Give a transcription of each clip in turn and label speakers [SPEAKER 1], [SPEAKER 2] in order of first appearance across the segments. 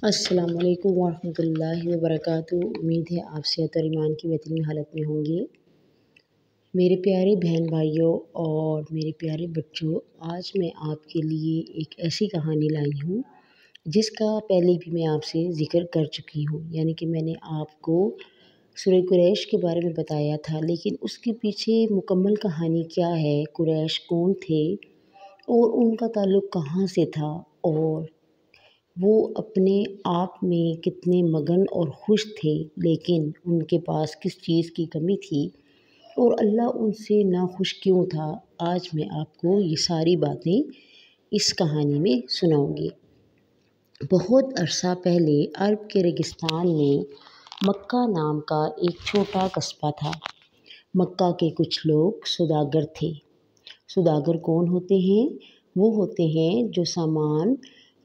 [SPEAKER 1] السلام علیکم ورحمۃ اللہ وبرکاتہ۔ امید ہے آپ صحت اور ایمان کی بہترین حالت میں ہوں گے۔ میرے پیارے بہن بھائیوں اور میرے پیارے بچوں، آج میں آپ کے لیے ایک ایسی کہانی لائی ہوں جس کا پہلے بھی میں آپ سے ذکر کر چکی ہوں، یعنی کہ میں نے آپ کو سورہ قریش کے بارے میں بتایا تھا، لیکن اس کے پیچھے مکمل کہانی کیا ہے، قریش کون تھے اور ان کا تعلق کہاں سے تھا، اور وہ اپنے آپ میں کتنے مگن اور خوش تھے، لیکن ان کے پاس کس چیز کی کمی تھی اور اللہ ان سے ناخوش کیوں تھا۔ آج میں آپ کو یہ ساری باتیں اس کہانی میں سناؤں گی۔ بہت عرصہ پہلے عرب کے ریگستان میں مکہ نام کا ایک چھوٹا قصبہ تھا۔ مکہ کے کچھ لوگ سوداگر تھے۔ سوداگر کون ہوتے ہیں؟ وہ ہوتے ہیں جو سامان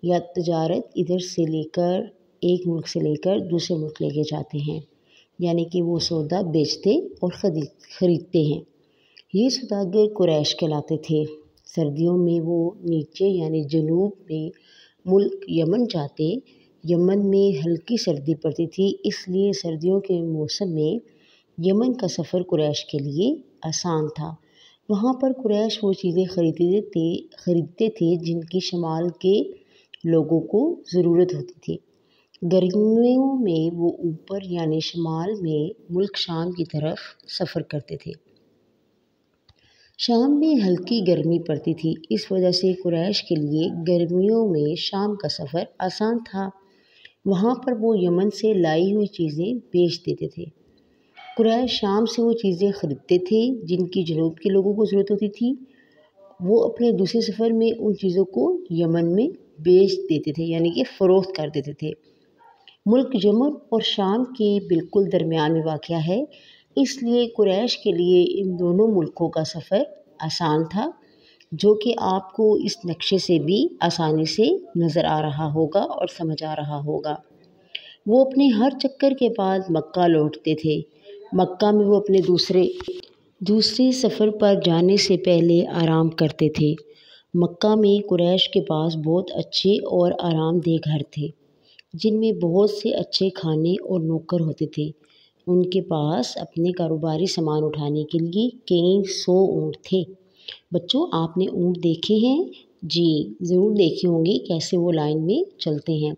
[SPEAKER 1] یا تجارت ادھر سے لے کر ایک ملک سے لے کر دوسرے ملک لے کے جاتے ہیں، یعنی کہ وہ سودا بیچتے اور خریدتے ہیں۔ یہ سوداگر قریش کہلاتے تھے۔ سردیوں میں وہ نیچے یعنی جنوب میں ملک یمن جاتے۔ یمن میں ہلکی سردی پڑتی تھی، اس لیے سردیوں کے موسم میں یمن کا سفر قریش کے لیے آسان تھا۔ وہاں پر قریش وہ چیزیں خریدتے تھے جن کی شمال کے لوگوں کو ضرورت ہوتی تھی۔ گرمیوں میں وہ اوپر یعنی شمال میں ملک شام کی طرف سفر کرتے تھے۔ شام میں ہلکی گرمی پڑتی تھی، اس وجہ سے قریش کے لیے گرمیوں میں شام کا سفر آسان تھا۔ وہاں پر وہ یمن سے لائی ہوئی چیزیں بیچ دیتے تھے۔ قریش شام سے وہ چیزیں خریدتے تھے جن کی جنوب کے لوگوں کو ضرورت ہوتی تھی۔ وہ اپنے دوسرے سفر میں ان چیزوں کو یمن میں بیچ دیتے تھے، یعنی کہ فروخت کر دیتے تھے۔ ملک یمن اور شام کے بالکل درمیان میں واقع ہے، اس لیے قریش کے لیے ان دونوں ملکوں کا سفر آسان تھا، جو کہ آپ کو اس نقشے سے بھی آسانی سے نظر آ رہا ہوگا اور سمجھ آ رہا ہوگا۔ وہ اپنے ہر چکر کے بعد مکہ لوٹتے تھے۔ مکہ میں وہ اپنے دوسرے سفر پر جانے سے پہلے آرام کرتے تھے۔ مکہ میں قریش کے پاس بہت اچھے اور آرام دہ گھر تھے، جن میں بہت سے اچھے کھانے اور نوکر ہوتے تھے۔ ان کے پاس اپنے کاروباری سامان اٹھانے کے لیے کئی 100 اونٹ تھے۔ بچوں، آپ نے اونٹ دیکھے ہیں؟ جی ضرور دیکھے ہوں گے، کیسے وہ لائن میں چلتے ہیں۔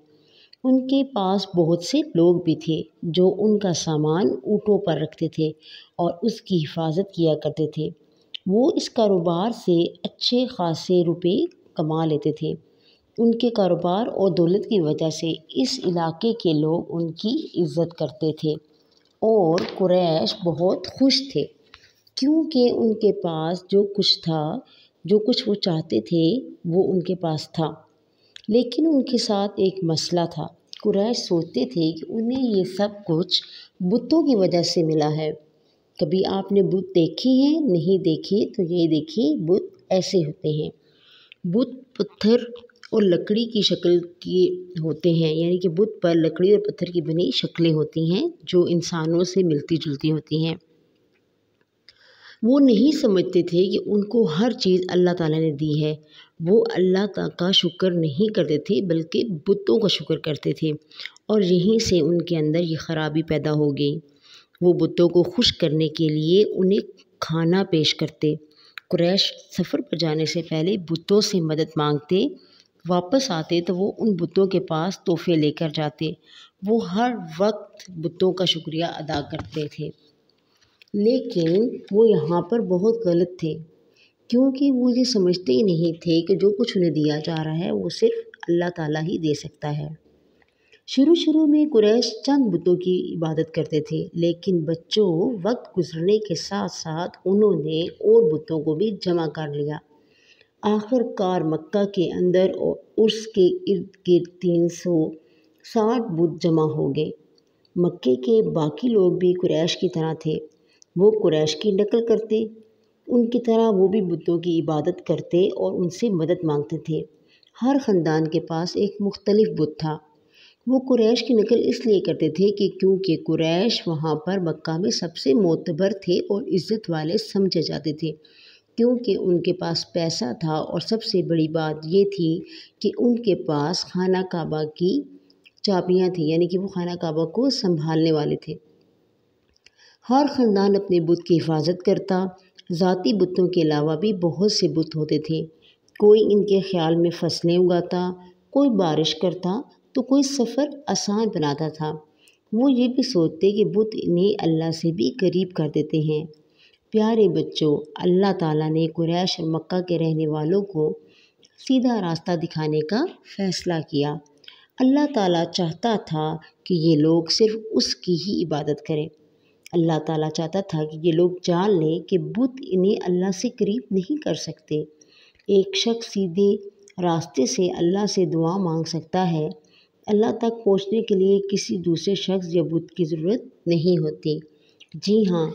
[SPEAKER 1] ان کے پاس بہت سے لوگ بھی تھے جو ان کا سامان اونٹوں پر رکھتے تھے اور اس کی حفاظت کیا کرتے تھے۔ وہ اس کاروبار سے اچھے خاصے روپے کما لیتے تھے۔ ان کے کاروبار اور دولت کی وجہ سے اس علاقے کے لوگ ان کی عزت کرتے تھے اور قریش بہت خوش تھے، کیونکہ ان کے پاس جو کچھ وہ چاہتے تھے وہ ان کے پاس تھا۔ لیکن ان کے ساتھ ایک مسئلہ تھا۔ قریش سوچتے تھے کہ انہیں یہ سب کچھ بتوں کی وجہ سے ملا ہے۔ کبھی آپ نے بت دیکھے ہیں؟ نہیں دیکھے تو یہ دیکھیے، بت ایسے ہوتے ہیں۔ بت پتھر اور لکڑی کی شکل کے ہوتے ہیں، یعنی کہ بت پر لکڑی اور پتھر کی بنی شکلیں ہوتی ہیں جو انسانوں سے ملتی جلتی ہوتی ہیں۔ وہ نہیں سمجھتے تھے کہ ان کو ہر چیز اللہ تعالیٰ نے دی ہے۔ وہ اللہ کا شکر نہیں کرتے تھے بلکہ بتوں کا شکر کرتے تھے، اور یہیں سے ان کے اندر یہ خرابی پیدا ہو گئی۔ وہ بتوں کو خوش کرنے کے لیے انہیں کھانا پیش کرتے۔ قریش سفر پر جانے سے پہلے بتوں سے مدد مانگتے، واپس آتے تو وہ ان بتوں کے پاس تحفے لے کر جاتے۔ وہ ہر وقت بتوں کا شکریہ ادا کرتے تھے، لیکن وہ یہاں پر بہت غلط تھے، کیونکہ وہ یہ سمجھتے ہی نہیں تھے کہ جو کچھ انہیں دیا جا رہا ہے وہ صرف اللہ تعالیٰ ہی دے سکتا ہے۔ شروع میں قریش چند بتوں کی عبادت کرتے تھے، لیکن بچوں وقت گزرنے کے ساتھ ساتھ انہوں نے اور بتوں کو بھی جمع کر لیا۔ آخر کار مکہ کے اندر اور اس کے ارد گرد 360 بت جمع ہو گئے۔ مکے کے باقی لوگ بھی قریش کی طرح تھے۔ وہ قریش کی نقل کرتے، ان کی طرح وہ بھی بتوں کی عبادت کرتے اور ان سے مدد مانگتے تھے۔ ہر خاندان کے پاس ایک مختلف بت تھا۔ وہ قریش کی نقل اس لیے کرتے تھے کہ کیونکہ قریش وہاں پر مکہ میں سب سے معتبر تھے اور عزت والے سمجھے جاتے تھے، کیونکہ ان کے پاس پیسہ تھا، اور سب سے بڑی بات یہ تھی کہ ان کے پاس خانہ کعبہ کی چابیاں تھیں، یعنی کہ وہ خانہ کعبہ کو سنبھالنے والے تھے۔ ہر خاندان اپنے بت کی حفاظت کرتا۔ ذاتی بتوں کے علاوہ بھی بہت سے بت ہوتے تھے۔ کوئی ان کے خیال میں فصلیں اگاتا، کوئی بارش کرتا تو کوئی سفر آسان بناتا تھا۔ وہ یہ بھی سوچتے کہ بت انہیں اللہ سے بھی قریب کر دیتے ہیں۔ پیارے بچوں، اللہ تعالیٰ نے قریش اور مکہ کے رہنے والوں کو سیدھا راستہ دکھانے کا فیصلہ کیا۔ اللہ تعالیٰ چاہتا تھا کہ یہ لوگ صرف اس کی ہی عبادت کریں۔ اللہ تعالیٰ چاہتا تھا کہ یہ لوگ جان لیں کہ بت انہیں اللہ سے قریب نہیں کر سکتے۔ ایک شخص سیدھے راستے سے اللہ سے دعا مانگ سکتا ہے۔ اللہ تک پہنچنے کے لیے کسی دوسرے شخص یا بت کی ضرورت نہیں ہوتی۔ جی ہاں،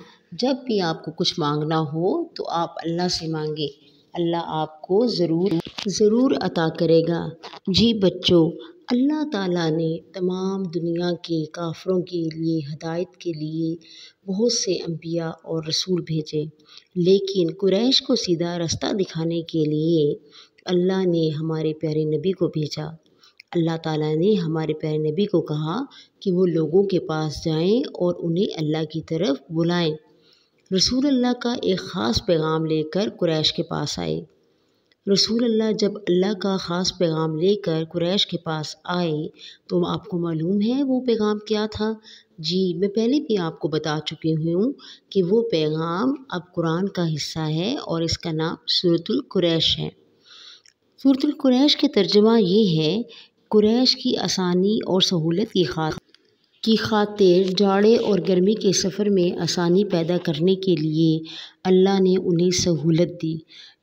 [SPEAKER 1] جب بھی آپ کو کچھ مانگنا ہو تو آپ اللہ سے مانگیں، اللہ آپ کو ضرور عطا کرے گا۔ جی بچوں، اللہ تعالیٰ نے تمام دنیا کے کافروں کے لیے ہدایت کے لیے بہت سے انبیاء اور رسول بھیجے، لیکن قریش کو سیدھا راستہ دکھانے کے لیے اللہ نے ہمارے پیارے نبی کو بھیجا۔ اللہ تعالیٰ نے ہمارے پیارے نبی کو کہا کہ وہ لوگوں کے پاس جائیں اور انہیں اللہ کی طرف بلائیں۔ رسول اللہ کا ایک خاص پیغام لے کر قریش کے پاس آئے۔ رسول اللہ جب اللہ کا خاص پیغام لے کر قریش کے پاس آئے تو آپ کو معلوم ہے وہ پیغام کیا تھا؟ جی، میں پہلے بھی آپ کو بتا چکی ہوں کہ وہ پیغام اب قرآن کا حصہ ہے اور اس کا نام سورۃ القریش ہے۔ سورۃ القریش کے ترجمہ یہ ہے: قریش کی آسانی اور سہولت کی خاطر جاڑے اور گرمی کے سفر میں آسانی پیدا کرنے کے لیے اللہ نے انہیں سہولت دی،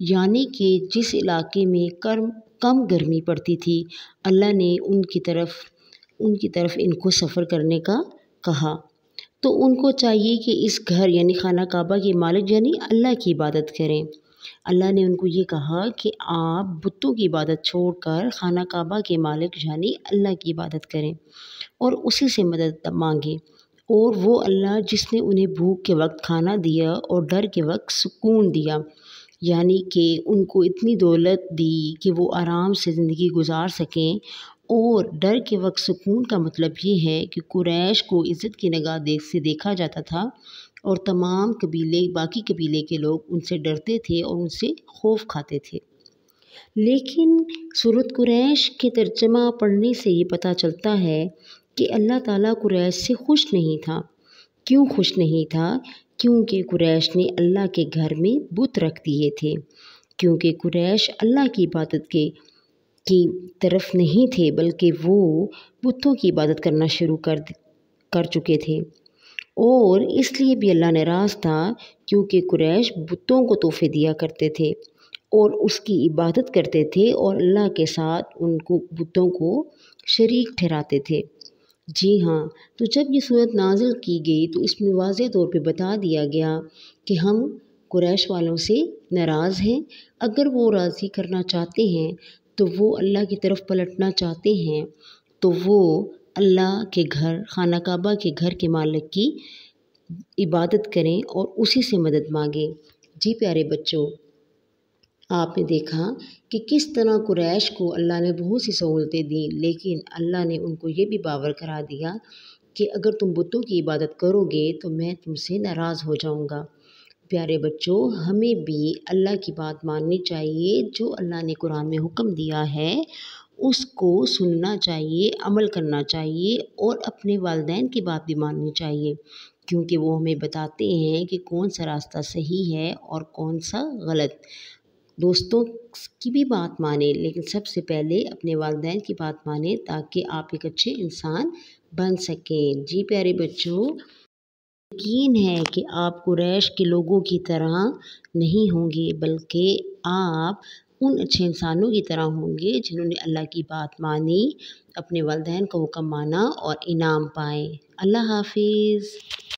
[SPEAKER 1] یعنی کہ جس علاقے میں کم گرمی پڑتی تھی اللہ نے ان کی طرف ان کو سفر کرنے کا کہا۔ تو ان کو چاہیے کہ اس گھر یعنی خانہ کعبہ کے مالک یعنی اللہ کی عبادت کریں۔ اللہ نے ان کو یہ کہا کہ آپ بتوں کی عبادت چھوڑ کر خانہ کعبہ کے مالک یعنی اللہ کی عبادت کریں اور اسی سے مدد مانگیں، اور وہ اللہ جس نے انہیں بھوک کے وقت کھانا دیا اور ڈر کے وقت سکون دیا، یعنی کہ ان کو اتنی دولت دی کہ وہ آرام سے زندگی گزار سکیں، اور ڈر کے وقت سکون کا مطلب یہ ہے کہ قریش کو عزت کی نگاہ سے دیکھا جاتا تھا اور تمام باقی قبیلے کے لوگ ان سے ڈرتے تھے اور ان سے خوف کھاتے تھے۔ لیکن سورۃ قریش کے ترجمہ پڑھنے سے یہ پتہ چلتا ہے کہ اللہ تعالیٰ قریش سے خوش نہیں تھا۔ کیوں خوش نہیں تھا؟ کیونکہ قریش نے اللہ کے گھر میں بت رکھ دیے تھے۔ کیونکہ قریش اللہ کی عبادت کی طرف نہیں تھے بلکہ وہ بتوں کی عبادت کرنا شروع کر چکے تھے، اور اس لیے بھی اللہ ناراض تھا کیونکہ قریش بتوں کو تحفے دیا کرتے تھے اور اس کی عبادت کرتے تھے اور اللہ کے ساتھ ان کو بتوں کو شریک ٹھہراتے تھے۔ جی ہاں، تو جب یہ صورت نازل کی گئی تو اس میں واضح طور پہ بتا دیا گیا کہ ہم قریش والوں سے ناراض ہیں۔ اگر وہ راضی کرنا چاہتے ہیں تو وہ اللہ کی طرف پلٹنا چاہتے ہیں تو وہ اللہ کے گھر خانہ کعبہ کے گھر کے مالک کی عبادت کریں اور اسی سے مدد مانگیں۔ جی پیارے بچوں، آپ نے دیکھا کہ کس طرح قریش کو اللہ نے بہت سی سہولتیں دیں، لیکن اللہ نے ان کو یہ بھی باور کرا دیا کہ اگر تم بتوں کی عبادت کرو گے تو میں تم سے ناراض ہو جاؤں گا۔ پیارے بچوں، ہمیں بھی اللہ کی بات ماننی چاہیے، جو اللہ نے قرآن میں حکم دیا ہے اس کو سننا چاہیے، عمل کرنا چاہیے، اور اپنے والدین کی بات بھی ماننی چاہیے، کیونکہ وہ ہمیں بتاتے ہیں کہ کون سا راستہ صحیح ہے اور کون سا غلط۔ دوستوں کی بھی بات مانیں، لیکن سب سے پہلے اپنے والدین کی بات مانیں تاکہ آپ ایک اچھے انسان بن سکیں۔ جی پیارے بچوں، یقین ہے کہ آپ قریش کے لوگوں کی طرح نہیں ہوں گے بلکہ آپ ان اچھے انسانوں کی طرح ہوں گے جنہوں نے اللہ کی بات مانی، اپنے والدین کا حکم مانا اور انعام پائے۔ اللہ حافظ۔